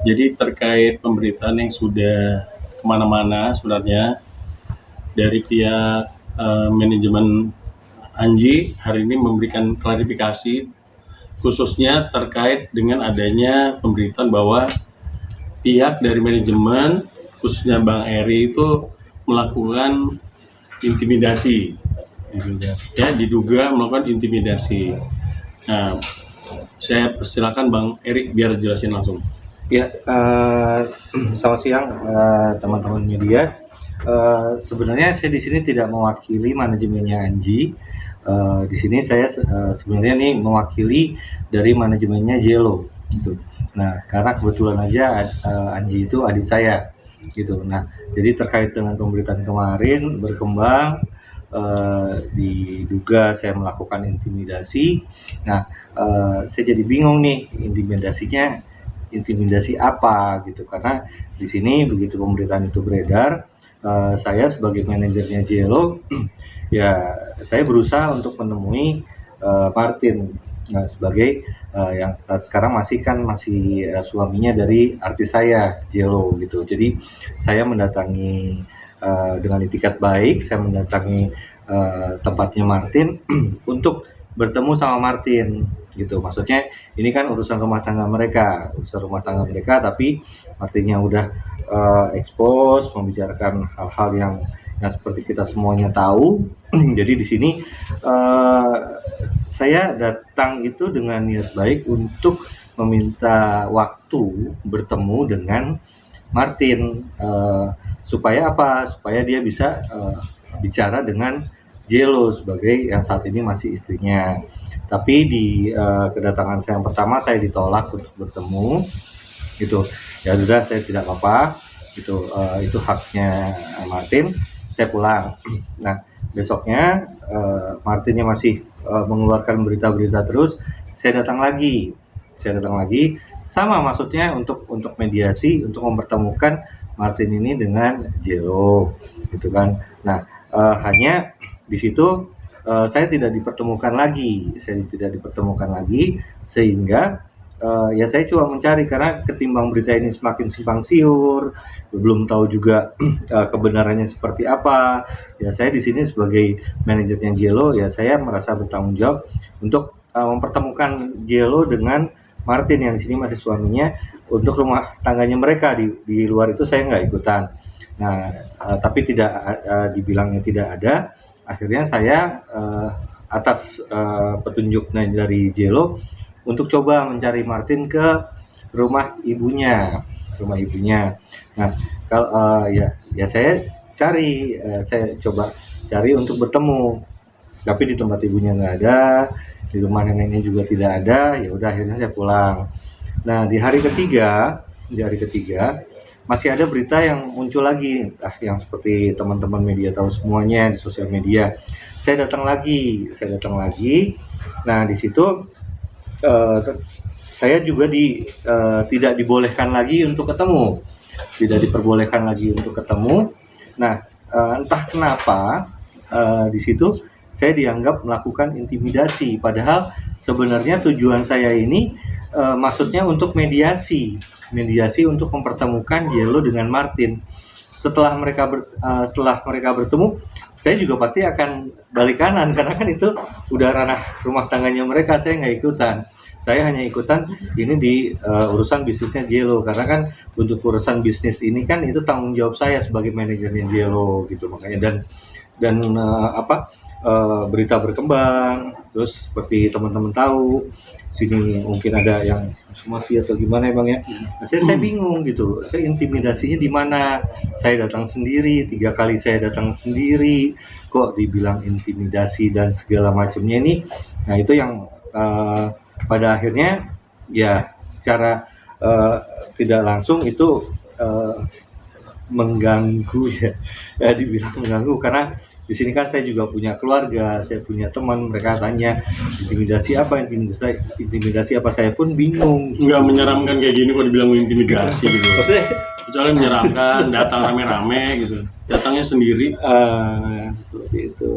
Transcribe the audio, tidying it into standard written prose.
Jadi terkait pemberitaan yang sudah kemana-mana sebenarnya dari pihak manajemen Anji hari ini memberikan klarifikasi khususnya terkait dengan adanya pemberitaan bahwa pihak dari manajemen khususnya Bang Eri itu melakukan intimidasi, ya diduga melakukan intimidasi. Nah, saya persilakan Bang Eri biar jelasin langsung. Ya, selamat siang teman-teman media. Sebenarnya saya di sini tidak mewakili manajemennya Anji. Di sini saya sebenarnya nih mewakili dari manajemennya Jelo gitu. Nah, karena kebetulan aja Anji itu adik saya gitu. Nah, jadi terkait dengan pemberitaan kemarin berkembang diduga saya melakukan intimidasi. Nah, saya jadi bingung nih intimidasi apa gitu, karena di sini begitu pemberitaan itu beredar, saya sebagai manajernya Jelo ya saya berusaha untuk menemui Martin sebagai yang sekarang masih suaminya dari artis saya Jelo gitu. Jadi saya mendatangi dengan itikat baik, saya mendatangi tempatnya Martin untuk bertemu sama Martin gitu. Maksudnya ini kan urusan rumah tangga mereka, tapi Martinnya udah expose membicarakan hal-hal yang seperti kita semuanya tahu. Jadi di sini saya datang itu dengan niat baik untuk meminta waktu bertemu dengan Martin supaya apa? Supaya dia bisa bicara dengan Jelo sebagai yang saat ini masih istrinya. Tapi di kedatangan saya yang pertama saya ditolak untuk bertemu gitu. Ya sudah, saya tidak apa-apa gitu, itu haknya Martin, saya pulang. Nah, besoknya Martinnya masih mengeluarkan berita-berita terus, saya datang lagi sama maksudnya untuk mediasi, untuk mempertemukan Martin ini dengan Jelo gitu kan. Nah, hanya di situ saya tidak dipertemukan lagi sehingga ya saya coba mencari, karena ketimbang berita ini semakin simpang siur, belum tahu juga kebenarannya seperti apa. Ya saya di sini sebagai manajernya Jelo, ya saya merasa bertanggung jawab untuk mempertemukan Jelo dengan Martin yang di sini masih suaminya. Untuk rumah tangganya mereka di luar itu saya nggak ikutan. Nah, tapi tidak dibilangnya tidak ada. Akhirnya saya atas petunjuk dari Jelo untuk coba mencari Martin ke rumah ibunya. Nah, kalau ya saya coba cari untuk bertemu, tapi di tempat ibunya nggak ada, di rumah neneknya juga tidak ada. Ya udah, akhirnya saya pulang. Nah, di hari ketiga masih ada berita yang muncul lagi, yang seperti teman-teman media tahu semuanya di sosial media. Saya datang lagi. Nah, di situ saya juga tidak diperbolehkan lagi untuk ketemu. Nah, entah kenapa di situ saya dianggap melakukan intimidasi, padahal sebenarnya tujuan saya ini maksudnya untuk mediasi untuk mempertemukan Jelo dengan Martin. Setelah mereka bertemu, saya juga pasti akan balik kanan, karena kan itu udah ranah rumah tangganya mereka. Saya nggak ikutan, saya hanya ikutan ini di urusan bisnisnya Jelo, karena kan untuk urusan bisnis ini kan itu tanggung jawab saya sebagai manajernya Jelo gitu. Makanya dan berita berkembang, terus seperti teman-teman tahu sini mungkin ada yang somasi atau gimana ya Bang ya. Nah, saya bingung gitu, saya intimidasinya di mana? Saya datang sendiri, 3 kali saya datang sendiri, kok dibilang intimidasi dan segala macamnya ini. Nah, itu yang pada akhirnya ya secara tidak langsung itu mengganggu ya, dibilang mengganggu, karena di sini kan saya juga punya keluarga, saya punya teman, mereka tanya intimidasi apa, saya pun bingung. Nggak menyeramkan kayak gini kok dibilang intimidasi gitu. Kecuali menyeramkan, datang rame-rame gitu, datangnya sendiri. Seperti itu.